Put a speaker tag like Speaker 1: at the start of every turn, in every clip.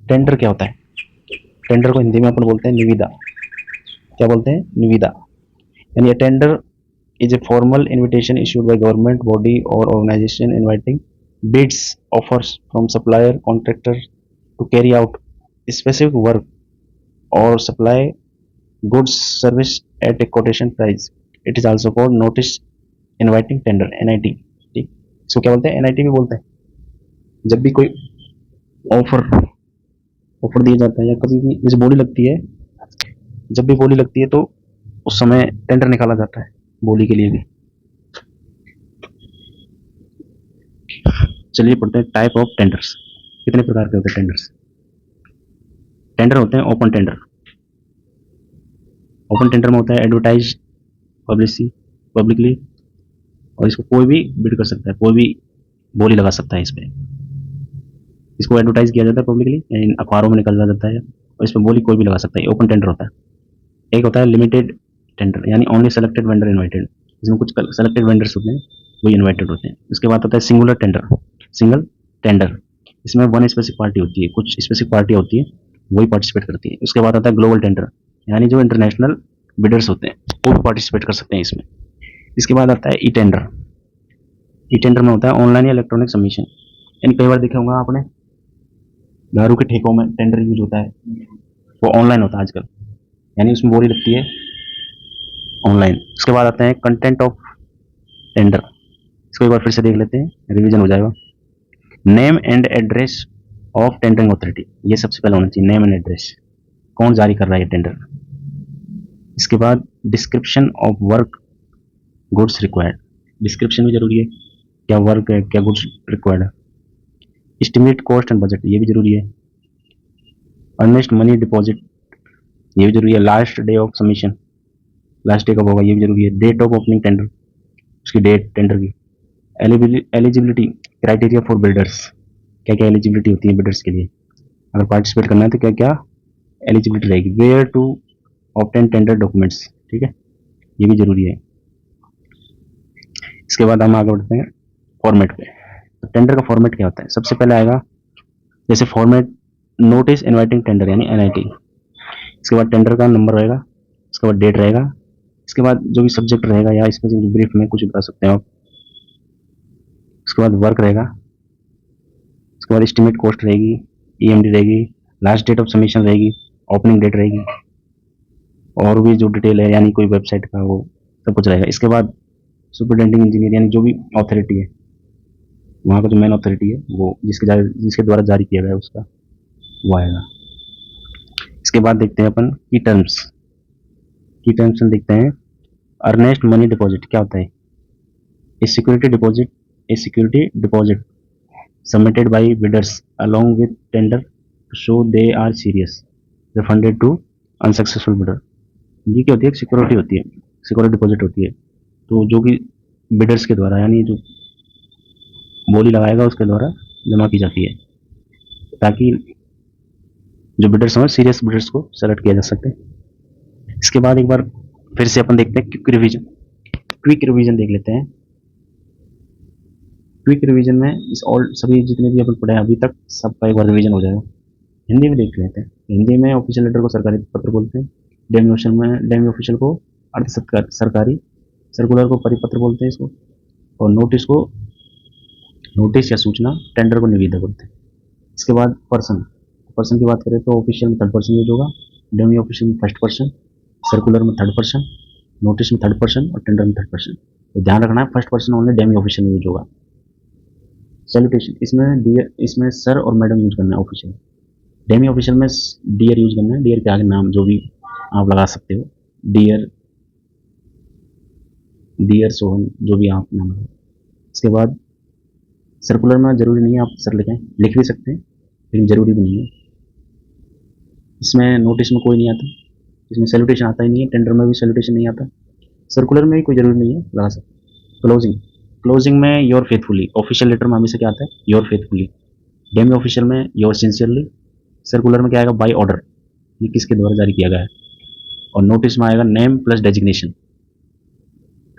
Speaker 1: Tender क्या होता है? टेंडर को हिंदी में अपन बोलते हैं निविदा। क्या बोलते हैं? निविदा। यानी tender is a formal invitation issued by government body or organization inviting bids, offers from supplier, contractor to carry out specific work or supply goods, service at a quotation price. It is also called notice inviting tender, NIT। ठीक, इसको क्या बोलते हैं? NIT भी बोलते हैं। जब भी कोई ऑफर ऑफर दिया जाता है या कभी भी जैसे बोली लगती है, जब भी बोली लगती है तो उस समय टेंडर निकाला जाता है बोली के लिए भी। चलिए पढ़ते हैं टाइप ऑफ टेंडर्स। कितने प्रकार के होते हैं टेंडर्स? टेंडर होते हैं ओपन टेंडर। ओपन टेंडर में होता है एडवर्टाइज पब्लिकली, और इसको कोई भी बिड कर सकता है, कोई भी बोली लगा सकता है इस पे। इसको एडवर्टाइज किया जाता है पब्लिकली, यानी अखबारों में निकल जाता है, और इस पर बोली कोई भी लगा सकता है। ओपन टेंडर होता है। एक होता है लिमिटेड टेंडर, यानी ओनली सेलेक्टेड वेंडर इन्वाइटेड, इसमें कुछ सेलेक्टेड वेंडर्स होते हैं वही इन्वाइटेड होते हैं। उसके बाद होता है सिंगुलर टेंडर। सिंगल टेंडर, इसमें वन स्पेसिफिक पार्टी होती है, कुछ स्पेसिफिक पार्टी होती है वही पार्टिसिपेट करती है। उसके बाद आता है ग्लोबल टेंडर, यानी जो इंटरनेशनल बिडर्स होते हैं वो भी पार्टिसिपेट कर सकते हैं इसमें। इसके बाद आता है ई टेंडर। ई टेंडर में होता है ऑनलाइन या इलेक्ट्रॉनिक सबमिशन, यानी कई बार देखे होंगे आपने दारू के ठेकों में टेंडर यूज होता है, वो ऑनलाइन होता है आजकल, यानी उसमें बोली लगती है ऑनलाइन। उसके बाद आते हैं कंटेंट ऑफ टेंडर। इसको एक बार फिर से देख लेते हैं, रिवीजन हो जाएगा। Name and address of tendering authority, ये सबसे पहले होना चाहिए, नेम एंड एड्रेस, कौन जारी कर रहा है ये टेंडर। इसके बाद description of work goods required, description भी जरूरी है, क्या वर्क है, क्या गुड्स रिक्वायर्ड है। एस्टिमेट कॉस्ट एंड बजट, ये भी जरूरी है। अर्नेस्ट मनी डिपॉजिट, ये भी जरूरी है। Last day of submission, last day कब होगा ये भी जरूरी है। डेट ऑफ ओपनिंग टेंडर, उसकी डेट टेंडर की। एलिजिबिलिटी क्राइटेरिया फॉर बिल्डर्स, क्या क्या एलिजिबिलिटी होती है बिल्डर्स के लिए, अगर पार्टिसिपेट करना है तो क्या क्या एलिजिबिलिटी रहेगी। Where to obtain tender documents, ठीक है, ये भी जरूरी है। इसके बाद हम आगे बढ़ते हैं फॉर्मेट पे। तो टेंडर का फॉर्मेट क्या होता है? सबसे पहले आएगा जैसे फॉर्मेट नोटिस इनवाइटिंग टेंडर, यानी NIT। इसके बाद टेंडर का नंबर रहेगा, इसके बाद डेट रहेगा, इसके बाद जो भी सब्जेक्ट रहेगा या इसमें जो ब्रीफ में कुछ बता सकते हो आप। उसके बाद वर्क रहेगा, उसके बाद एस्टिमेट कॉस्ट रहेगी, EMD रहेगी, लास्ट डेट ऑफ सबमिशन रहेगी, ओपनिंग डेट रहेगी, और भी जो डिटेल है यानी कोई वेबसाइट का वो सब कुछ रहेगा। इसके बाद सुपरिटेंडिंग इंजीनियर, यानी जो भी अथॉरिटी है वहाँ का जो मेन अथॉरिटी है वो जिसके द्वारा जारी किया गया है उसका वो आएगा। इसके बाद देखते हैं अपन की टर्म्स। की टर्म्स में देखते हैं अर्नेस्ट मनी डिपॉजिट क्या होता है? A security deposit submitted by bidders along with tender to show they are serious refunded to unsuccessful bidder. ये क्या होती है? सिक्योरिटी होती है, सिक्योरिटी डिपॉजिट होती है, तो जो कि बिडर्स के द्वारा यानी जो बोली लगाएगा उसके द्वारा जमा की जाती है, ताकि जो बिडर्स हों सीरियस बिडर्स को सेलेक्ट किया जा सके। इसके बाद एक बार फिर से अपन देखते हैं क्विक रिवीजन देख लेते हैं। क्विक रिवीजन में इस ऑल सभी जितने भी अपन पढ़े हैं अभी तक सबका एक बार रिवीजन हो जाएगा। हिंदी में देख लेते हैं। हिंदी में ऑफिशियल लेटर को सरकारी पत्र बोलते हैं, डेमी ऑफिशियल को अर्ध सरकारी, सर्कुलर को परिपत्र बोलते हैं इसको, और नोटिस या सूचना टेंडर को निविदा बोलते हैं। इसके बाद पर्सन की बात करें तो ऑफिशियल में 3rd पर्सन यूज होगा, डेमी ऑफिशियल में 1st पर्सन, सर्कुलर में 3rd पर्सन, नोटिस में 3rd पर्सन और टेंडर में 3rd पर्सन। तो ध्यान रखना है 1st person only Demi official में यूज होगा। सैल्यूटेशन, इसमें सर और मैडम यूज करना है ऑफिशियल। डेमी ऑफिशियल में डियर यूज करना है, डियर के आगे नाम जो भी आप लगा सकते हो, डियर सोहन, जो भी आप नाम लगाओ। इसके बाद सर्कुलर में जरूरी नहीं है आप सर लिख भी सकते हैं, लेकिन जरूरी भी नहीं है। इसमें नोटिस में कोई नहीं आता, इसमें सैल्यूटेशन आता ही नहीं है, टेंडर में भी सैल्यूटेशन नहीं आता, सर्कुलर में भी कोई जरूरी नहीं है लगा सकते। क्लोजिंग में योर फेथफुली, ऑफिशियल लेटर में हमेशा क्या आता है? Your faithfully. डेमी ऑफिशियल में योर सिंसियरली, सर्कुलर में क्या आएगा? बाय ऑर्डर, ये किसके द्वारा जारी किया गया है, और नोटिस में आएगा नेम प्लस डेजिग्नेशन,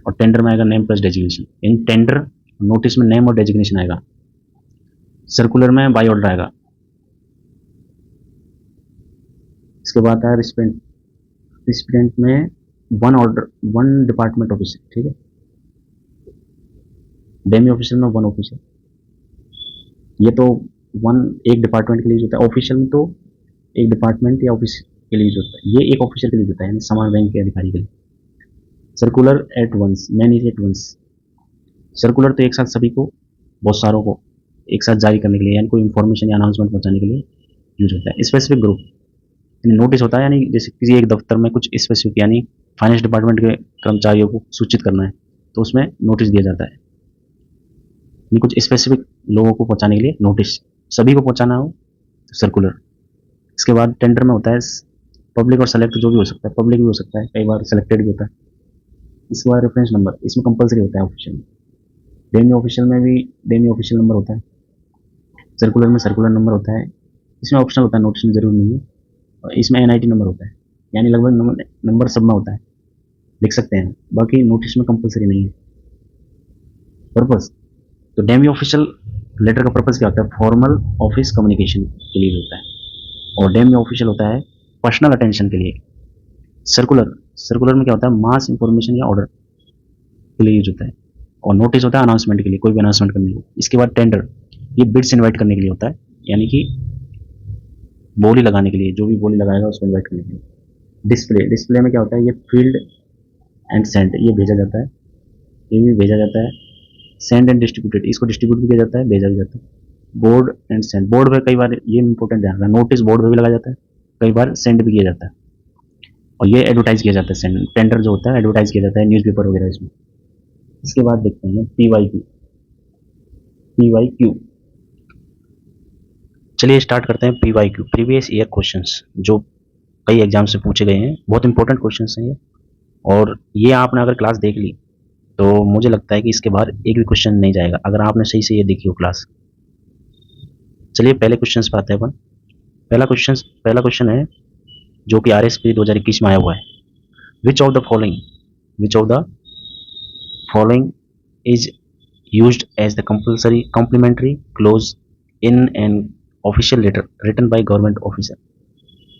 Speaker 1: और टेंडर में आएगा नेम प्लस डेजिग्नेशन। इन टेंडर नोटिस में नेम और डेजिग्नेशन आएगा, सर्कुलर में बाय ऑर्डर आएगा, इसके बाद है रिसिपेंट। रिसिपेंट में one order, one department officer, ठीक है। डेमी ऑफिशियल में वन ऑफिसर, ये तो वन एक डिपार्टमेंट के लिए होता है। ऑफिशियल में तो एक डिपार्टमेंट या ऑफिस के लिए होता है, ये एक ऑफिसर के लिए होता है, यानी समान रैंक के अधिकारी के लिए। Circular at once, many at once. Circular तो एक साथ सभी को, बहुत सारों को एक साथ जारी करने के लिए, यानी कोई इन्फॉर्मेशन या अनाउंसमेंट पहुंचाने के लिए यूज होता है। स्पेसिफिक ग्रुप, यानी नोटिस होता है, यानी जैसे किसी एक दफ्तर में कुछ स्पेसिफिक, यानी फाइनेंस डिपार्टमेंट के कर्मचारियों को सूचित करना है तो उसमें नोटिस दिया जाता है। ये कुछ स्पेसिफिक लोगों को पहुंचाने के लिए नोटिस, सभी को पहुंचाना हो तो सर्कुलर। इसके बाद टेंडर में होता है पब्लिक और सेलेक्ट, जो भी हो सकता है, पब्लिक भी हो सकता है, कई बार सेलेक्टेड भी होता है। इसके बाद रेफरेंस नंबर, इसमें कंपलसरी होता है ऑफिशियल में। डेमी ऑफिशियल में भी डेमी ऑफिशियल नंबर होता है, सर्कुलर में सर्कुलर नंबर होता है। इसमें ऑप्शनल होता है, नोटिस में जरूरी नहीं है। और इसमें एनआईटी नंबर होता है, यानी लगभग नंबर सब में होता है, लिख सकते हैं, बाकी नोटिस में कंपलसरी नहीं है। पर्पस, तो डेमी ऑफिशियल लेटर का पर्पस क्या होता है? फॉर्मल ऑफिस कम्युनिकेशन के लिए होता है, और डेमी ऑफिशियल होता है पर्सनल अटेंशन के लिए। सर्कुलर, सर्कुलर में क्या होता है? मास इंफॉर्मेशन या ऑर्डर के लिए यूज होता है। और नोटिस होता है अनाउंसमेंट के लिए, कोई भी अनाउंसमेंट करने के लिए। इसके बाद टेंडर, ये बिड्स इन्वाइट करने के लिए होता है, यानी कि बोली लगाने के लिए, जो भी बोली लगाएगा उसको इन्वाइट करने के लिए। डिस्प्ले, डिस्प्ले में क्या होता है? ये फील्ड एंड सेंड, ये भेजा जाता है, ये भी भेजा जाता है। सेंड एंड डिस्ट्रीब्यूटेड, इसको डिस्ट्रीब्यूट भी किया जाता है, भेजा भी जाता है। बोर्ड एंड सेंड, बोर्ड पे कई बार, ये इंपॉर्टेंट ध्यान रखना, नोटिस बोर्ड पे भी लगाया जाता है, कई बार सेंड भी किया जाता है। और ये एडवर्टाइज किया जाता है, सेंड टेंडर जो होता है एडवर्टाइज किया जाता है न्यूज़पेपर वगैरह इसमें। इसके बाद देखते हैं पीवाईक्यू। पीवाईक्यू, चलिए स्टार्ट करते हैं। पीवाईक्यू, प्रीवियस ईयर क्वेश्चंस, जो कई एग्जाम से पूछे गए हैं, बहुत इंपॉर्टेंट क्वेश्चंस हैं ये। और ये आपने अगर क्लास देख ली तो मुझे लगता है कि इसके बाद एक भी क्वेश्चन नहीं जाएगा, अगर आपने सही से ये देखी हो क्लास। चलिए पहले क्वेश्चन पे आते हैं अपन। पहला क्वेश्चन है जो कि RSP 2021 में आया हुआ है। Which of the following is used as the compulsory complimentary close in an official letter written by government officer?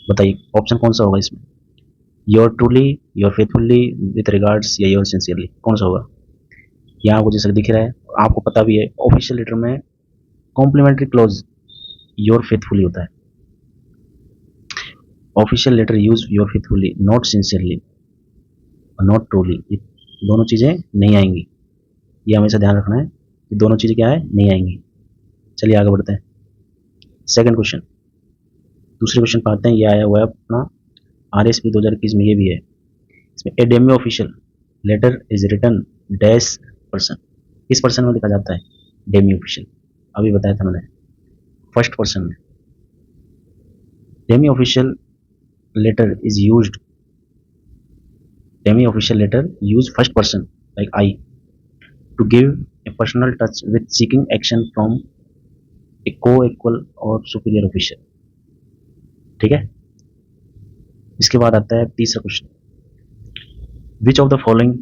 Speaker 1: बताइए ऑप्शन कौन सा होगा इसमें? Your truly, your faithfully, with regards या योर सिंसियरली, कौन सा होगा? यहाँ आपको जैसे दिख रहा है, आपको पता भी है, ऑफिशियल लेटर में कॉम्प्लीमेंट्री क्लोज योर फेथफुली होता है। Official letter use your faithfully, not sincerely और नॉट ट्रूली, ये दोनों चीज़ें नहीं आएंगी। ये हमेशा ध्यान रखना है कि दोनों चीज़ें क्या है, नहीं आएंगी। चलिए आगे बढ़ते हैं। सेकंड क्वेश्चन, दूसरे क्वेश्चन पर आते हैं। ये आया हुआ है अपना RSP 2021 में, ये भी है इसमें। A demi official letter is written dash person, किस पर्सन में लिखा जाता है डेमी ऑफिशियल? अभी बताया था मैंने, फर्स्ट पर्सन में। Demi official letter is used, demi official letter use first person like I to give a personal touch with seeking action from a coequal और सुपीरियर ऑफिशियल, ठीक है। इसके बाद आता है तीसरा question. Which of the following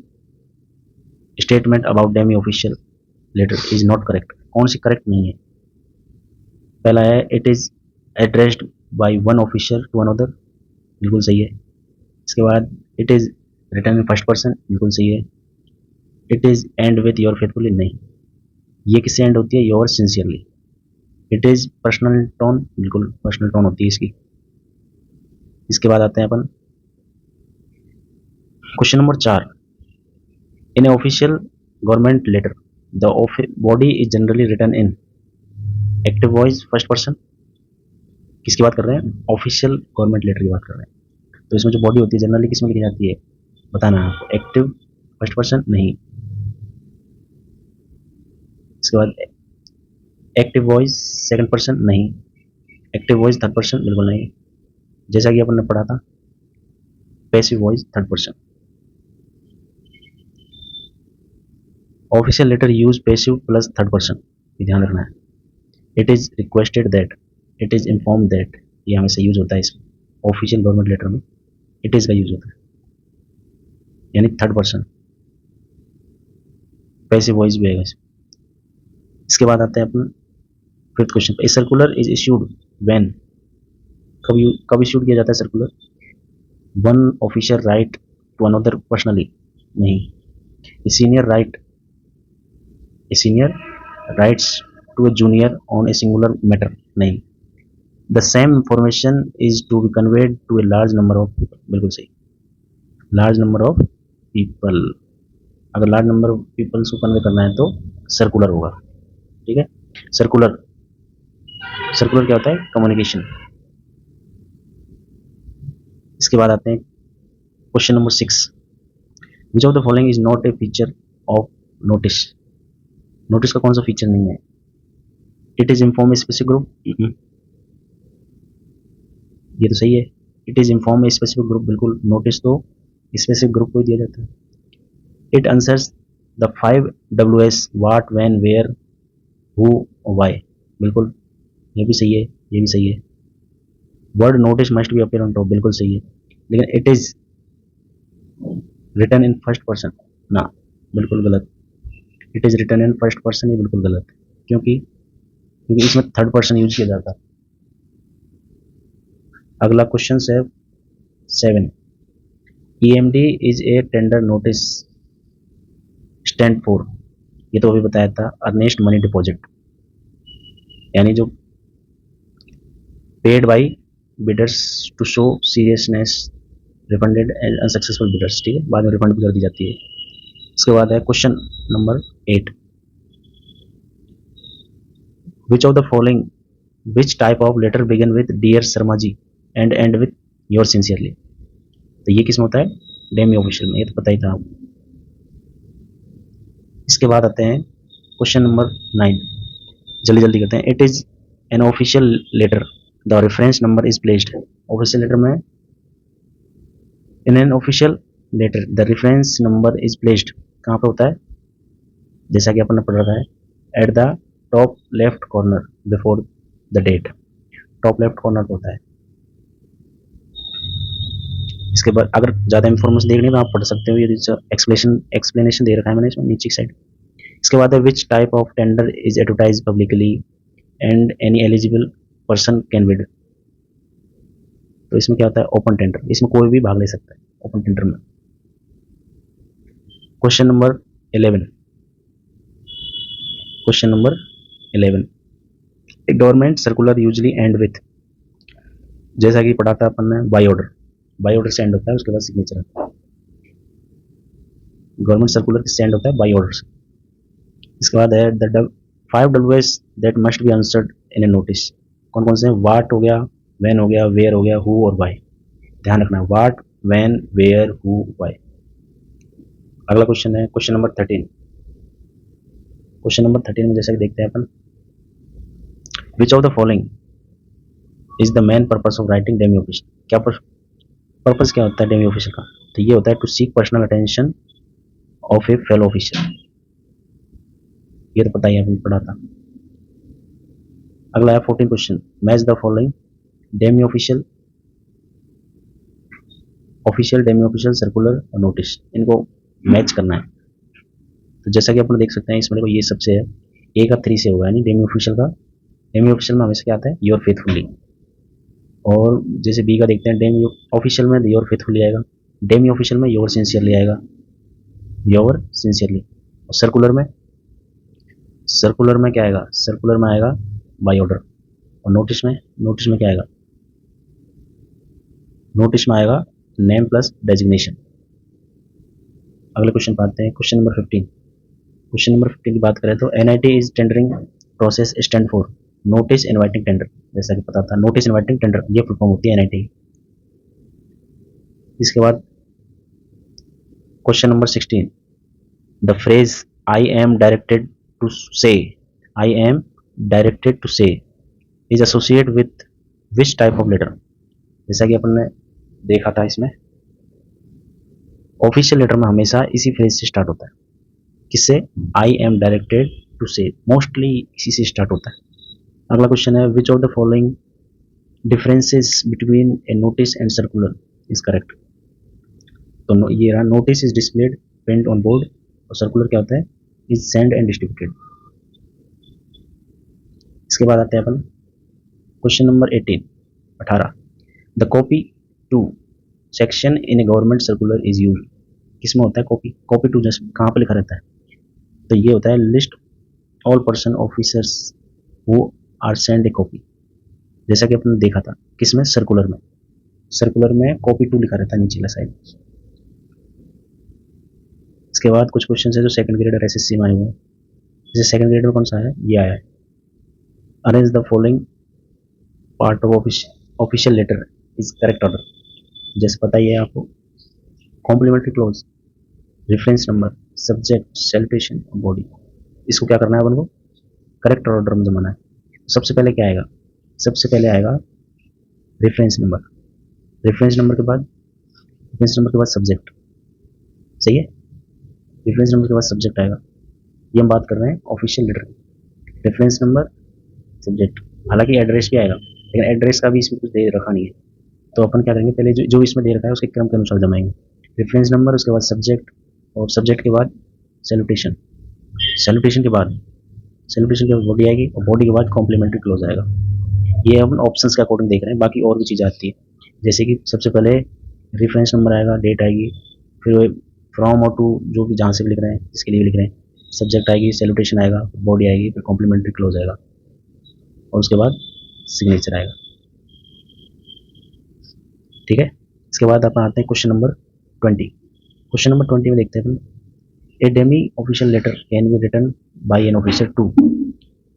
Speaker 1: statement about demi official letter is not correct? कौन सी करेक्ट नहीं है? पहला है it is addressed by one officer to another, बिल्कुल सही है। इसके बाद it is written in first person, बिल्कुल सही है। It is end with your faithfully, नहीं, ये किससे एंड होती है? Your sincerely. It is personal tone, बिल्कुल पर्सनल टोन होती है इसकी। इसके बाद आते हैं अपन question number 4। In a official government letter the body is generally written in active voice first person, किसकी बात कर रहे हैं? ऑफिशियल गवर्नमेंट लेटर की बात कर रहे हैं। तो इसमें जो बॉडी होती है जनरली किस में लिखी जाती है, बताना है आपको। एक्टिव फर्स्ट पर्सन, नहीं। इसके बाद एक्टिव वॉइस सेकंड पर्सन, नहीं। एक्टिव वॉइस थर्ड पर्सन, बिल्कुल नहीं। जैसा कि अपन ने पढ़ा था, passive voice third person. Official letter use passive plus third person, ये ध्यान रखना है। It is requested that, it is inform that, ये हमेशा यूज होता है इसमें। ऑफिशियल गवर्नमेंट लेटर में इट इज का यूज होता है, यानी थर्ड पर्सन। पैसिव वॉइस भी आएगा इसमें। इसके बाद आते हैं अपन फिफ्थ क्वेश्चन पे। A circular is issued when, कब इश्यूड किया जाता है circular? One official write to another personally, नहीं। A senior writes to a junior on a singular matter, नहीं। The same information is to be conveyed to a large number of people, बिल्कुल सही। Large number of people, अगर large number of peoples को convey करना है तो circular होगा, ठीक है। सर्कुलर क्या होता है? कम्युनिकेशन। इसके बाद आते हैं question number 6, which of the following is not a feature of notice? Notice का कौन सा फीचर नहीं है? It is inform a specific group, ये तो सही है। It is inform a specific group, बिल्कुल। नोटिस तो स्पेसिफिक ग्रुप को ही दिया जाता है। It answers the 5 WS what, when, where, who, why, बिल्कुल ये भी सही है, ये भी सही है। Word notice must be appear on top, बिल्कुल सही है। लेकिन it is written in first person, ना, बिल्कुल गलत। It is written in first person, ये बिल्कुल गलत, क्योंकि इसमें थर्ड पर्सन यूज किया जाता है। अगला क्वेश्चन है 7, EMD is a tender notice stand for, ये तो अभी बताया था, अर्नेस्ट मनी डिपॉजिट, यानी जो paid by bidders to show seriousness, refunded and unsuccessful bidders, ठीक है, बाद में रिफंड भी कर दी जाती है। इसके बाद है question number 8, which of the following, which type of letter begin with dear Sharma ji and end with your sincerely? तो ये किस में होता है? डेमी ऑफिशियल में, ये तो पता ही था आपको। इसके बाद आते हैं क्वेश्चन नंबर 9, जल्दी जल्दी करते हैं। It is an official letter, the reference number is placed, official letter में, in an official letter the reference number is placed कहाँ पे होता है? जैसा कि अपन ने पढ़ रखा है, at the top left corner before the date, top left corner पे होता है। इसके बाद अगर ज़्यादा इन्फॉर्मेशन देखनी है तो आप पढ़ सकते हो, ये एक्सप्लेनेशन दे रखा है मैंने इसमें नीचे की साइड। इसके बाद है विच type of tender is advertise publicly and any eligible person can bid, तो इसमें क्या होता है? ओपन टेंडर, इसमें कोई भी भाग ले सकता है ओपन टेंडर में। Question number 11, A government circular usually and with, जैसा कि पढ़ा था अपन ने, बाय ऑर्डर से एंड होता है, उसके बाद सिग्नेचर आता है। गवर्नमेंट सर्कुलर किससे एंड होता है? बाय ऑर्डर से। इसके बाद है the 5 WS that must be answered in A notice, कौन कौन से हैं? वाट हो गया, व्हेन हो गया, वेयर हो गया, हु और व्हाई, ध्यान रखना, what, when, where, who, why. अगला क्वेश्चन है क्वेश्चन नंबर 13। क्वेश्चन नंबर 13 में जैसा कि देखते हैं अपन, which of the following is the main purpose of writing demi official, क्या पर्पस क्या होता है डेमी ऑफिशियल का? तो ये होता है to seek personal attention of a fellow official, ये तो पता ही आपने पढ़ा था। अगला है 14 question, match the following Demi official, Demi official, circular और नोटिस, इनको मैच करना है। तो जैसा कि अपन देख सकते हैं इसमें देखो, ये सबसे है, ए का 3 से होगा, यानी डेमी ऑफिशियल का, डेमी ऑफिशियल में हमेशा क्या आता है? Your faithfully. और जैसे बी का देखते हैं, डेमी ऑफिशियल में योर फेथफुली आएगा, डेमी ऑफिशियल में योर सिंसियरली आएगा, योर सिंसियरली। और सर्कुलर में क्या आएगा? सर्कुलर में आएगा बाय ऑर्डर। और नोटिस में क्या आएगा? नोटिस में आएगा नेम प्लस डेजिग्नेशन। अगले क्वेश्चन पढ़ते हैं, क्वेश्चन नंबर 15। क्वेश्चन नंबर 15 की बात करें तो NIT is tendering process stand for, notice inviting tender, जैसा कि पता था, नोटिस इनवाइटिंग टेंडर, ये फुल फॉर्म होती है NIT। इसके बाद question number 16, the phrase I am directed to say is associate with which type of letter, जैसा कि अपन ने देखा था, इसमें ऑफिशियल लेटर में हमेशा इसी फ्रेज से स्टार्ट होता है, किससे? I am directed to say, mostly इसी से स्टार्ट होता है। अगला क्वेश्चन है, which of the following differences between a notice and circular is correct, तो ये रहा, notice is displayed print on board, और सर्कुलर क्या होता है? Is send and distributed. इसके बाद आते हैं अपन question number 18। The copy to section in a government circular is use. किसमें होता है कॉपी? कॉपी टू जस्ट कहाँ पे लिखा रहता है? तो ये होता है list all person officers who are send a copy. जैसा कि आपने देखा था किसमें? सर्कुलर में। सर्कुलर में कॉपी टू लिखा रहता है नीचे साइड। इसके बाद कुछ क्वेश्चन है जो सेकंड ग्रेड और एसएससी में आए हुए हैं। जैसे सेकंड ग्रेड में कौन सा है? ये आया है, arrange the following part of official letter is correct order. जैसे पता ही है आपको, complimentary close, reference number, subject, salutation और बॉडी, इसको क्या करना है अपन को? करेक्ट ऑर्डर में जमाना है। सबसे पहले क्या आएगा? सबसे पहले आएगा रेफरेंस नंबर। रेफरेंस नंबर के बाद सब्जेक्ट। सही है, रेफरेंस नंबर के बाद सब्जेक्ट आएगा। ये हम बात कर रहे हैं ऑफिशियल लेटर की। रेफरेंस नंबर, सब्जेक्ट, हालांकि एड्रेस भी आएगा, लेकिन एड्रेस का भी इसमें कुछ दे रखा नहीं है, तो अपन क्या करेंगे, पहले जो इसमें दे रखा है उसके क्रम के अनुसार जमाएंगे। रेफरेंस नंबर, उसके बाद सब्जेक्ट, और सब्जेक्ट के बाद सैल्यूटेशन, सैल्यूटेशन के बाद बॉडी आएगी, और बॉडी के बाद कॉम्प्लीमेंट्री क्लोज आएगा। ये हम ऑप्शंस के अकॉर्डिंग देख रहे हैं, बाकी और भी चीज़ आती है। जैसे कि सबसे पहले रेफरेंस नंबर आएगा, डेट आएगी, फिर फ्रॉम और टू जो भी जहाँ से भी लिख रहे हैं, जिसके लिए भी लिख रहे हैं, सब्जेक्ट आएगी, सैल्यूटेशन आएगा, बॉडी आएगी, फिर कॉम्प्लीमेंट्री क्लोज आएगा, और उसके बाद सिग्नेचर आएगा। ठीक है, इसके बाद अपन आते हैं क्वेश्चन नंबर 20। क्वेश्चन नंबर 20 में देखते हैं अपन, a demi official letter can be written by an officer to.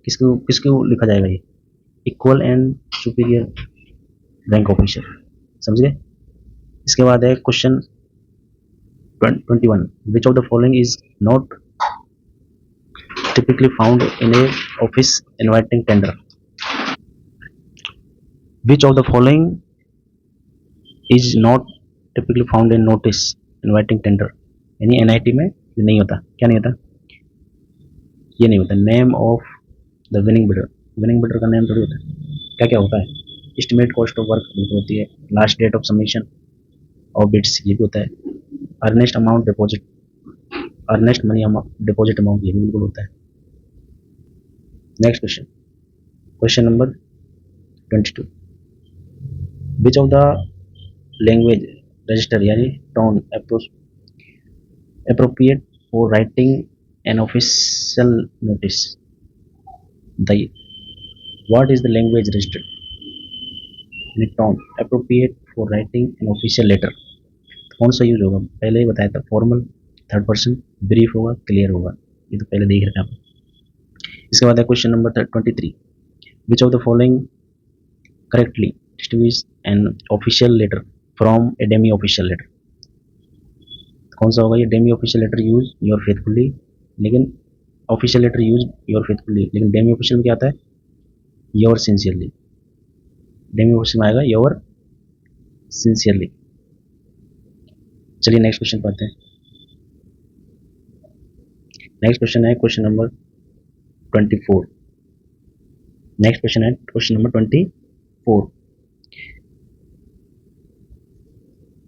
Speaker 1: किसको किसको लिखा जाएगा? ये equal and superior rank officer. समझ गए? इसके बाद है question 21, which of the following is not typically found in a office inviting tender. Which of the following is not typically found in notice inviting tender. यानी NIT में ये नहीं होता। क्या नहीं होता? ये नहीं होता। Name of the winning bidder, winning bidder का नेम थोड़ी होता है। क्या क्या होता है? एस्टिमेट कॉस्ट ऑफ वर्क होती है, लास्ट डेट ऑफ सबमिशन और बिड्स, ये भी होता है। Earnest amount deposit, earnest money deposit amount, ये भी बिल्कुल होता है। Next question, question number 22, which of the language register यानी tone appropriate for writing an official notice. What is the language registered in tone appropriate for writing an official letter? कौन सा use होगा? पहले ही बताया था, फॉर्मल, थर्ड पर्सन, ब्रीफ होगा, clear होगा, ये तो पहले देख रहे थे आप। इसके बाद है question number 23, which of the following correctly distinguish an official letter from a demi official letter. कौन सा होगा ये? Demi official letter use your faithfully, लेकिन official letter use your faithfully, लेकिन डेमी ऑफिशियल में क्या आता है? Your sincerely. डेमी ऑफिशियल में आएगा योर सिंसियरली। चलिए नेक्स्ट क्वेश्चन पढ़ते हैं। नेक्स्ट क्वेश्चन है क्वेश्चन नंबर 24। नेक्स्ट क्वेश्चन है question number 24।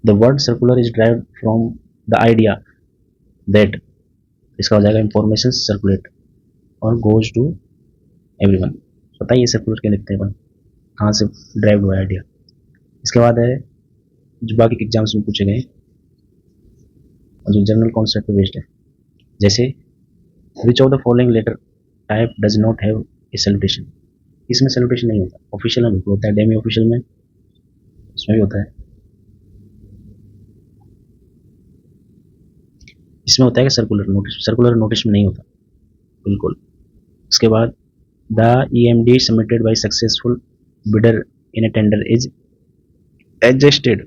Speaker 1: The word circular is derived from the idea that, इसका हो जाएगा इंफॉर्मेशन सर्कुलेट और गोज टू एवरीवन। पता है ये सर्कुलर क्या लिखते हैं अपन, कहाँ से ड्राइव हुआ आइडिया। इसके बाद है जो बाकी एग्जाम्स में पूछे गए और जो जनरल कॉन्सेप्ट पे बेस्ड है, जैसे which of the following letter type does not have a salutation. इसमें सैल्यूटेशन नहीं होता, ऑफिशियल में बिल्कुल होता है, डेमी ऑफिशियल में इसमें भी होता है। इसमें होता है कि सर्कुलर नोटिस में नहीं होता बिल्कुल। उसके बाद the EMD submitted by successful bidder in A tender is adjusted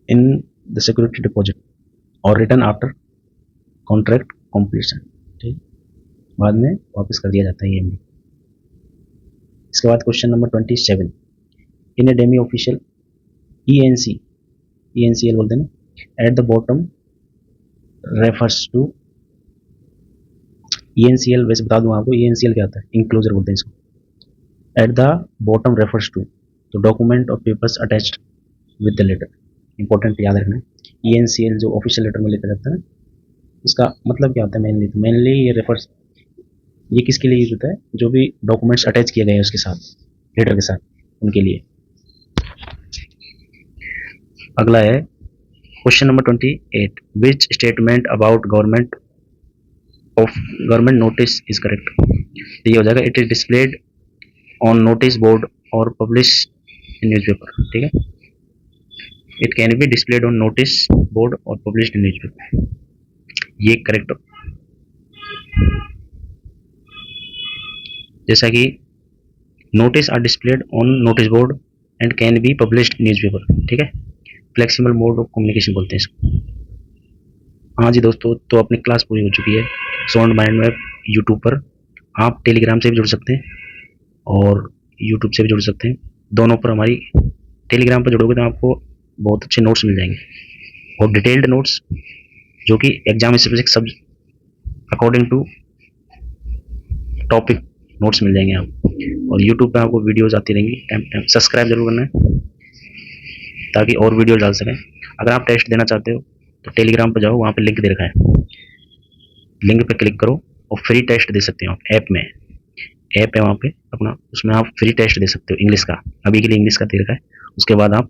Speaker 1: in the security deposit और रिटर्न आफ्टर कॉन्ट्रैक्ट कंप्लीशन। ठीक, बाद में वापस कर दिया जाता है EMD। इसके बाद question number 27, in a demi official ENCL बोलते हैं ना, at the bottom refers to. ENCL वैसे बता दूं आपको, ENCL क्या होता है? इंक्लोजर बोलते हैं इसको। At the bottom refers to तो डॉक्यूमेंट और papers attached with the letter. Important याद रखना है, ENCL जो ऑफिशियल लेटर में लिखा जाता है ना, इसका मतलब क्या होता है मेनली? तो मेनली ये रेफर्स, ये किसके लिए यूज होता है? जो भी डॉक्यूमेंट्स अटैच किए गए हैं उसके साथ, लेटर के साथ, उनके लिए। अगला है question number 28, which statement about government of government notice is correct. तो ये हो जाएगा it is displayed on notice board और पब्लिश इन न्यूज़पेपर। ठीक है, it can be displayed on notice board और पब्लिश इन न्यूज़पेपर, ये करेक्ट। जैसा कि notice are displayed on notice board and can be published in newspaper. ठीक है, flexible mode of communication बोलते हैं इसको। हाँ जी दोस्तों, तो अपनी क्लास पूरी हो चुकी है साउंड माइंड मैप यूट्यूब पर। आप टेलीग्राम से भी जुड़ सकते हैं और यूट्यूब से भी जुड़ सकते हैं, दोनों पर हमारी। टेलीग्राम पर जुड़ोगे तो आपको बहुत अच्छे नोट्स मिल जाएंगे और डिटेल्ड नोट्स जो कि एग्जाम स्पेसिफिक सब अकॉर्डिंग टू टॉपिक नोट्स मिल जाएंगे आपको। और यूट्यूब पे आपको वीडियोज़ आती रहेंगी टाइम टाइम। सब्सक्राइब जरूर करना है ताकि और वीडियो डाल सकें। अगर आप टेस्ट देना चाहते हो तो टेलीग्राम पर जाओ, वहाँ पे लिंक दे रखा है, लिंक पे क्लिक करो और फ्री टेस्ट दे सकते हो आप। ऐप में ऐप है वहाँ पे अपना, उसमें आप फ्री टेस्ट दे सकते हो इंग्लिश का। अभी के लिए इंग्लिश का दे रखा है, उसके बाद आप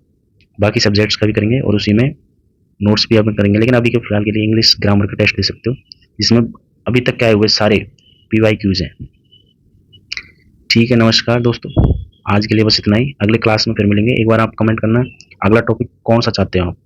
Speaker 1: बाकी सब्जेक्ट्स का भी करेंगे और उसी में नोट्स भी आप करेंगे। लेकिन अभी के फिलहाल के लिए इंग्लिश ग्रामर का टेस्ट दे सकते हो, जिसमें अभी तक क्या हुए सारे PYQs हैं। ठीक है, नमस्कार दोस्तों, आज के लिए बस इतना ही। अगले क्लास में फिर मिलेंगे। एक बार आप कमेंट करना अगला टॉपिक कौन सा चाहते हो आप।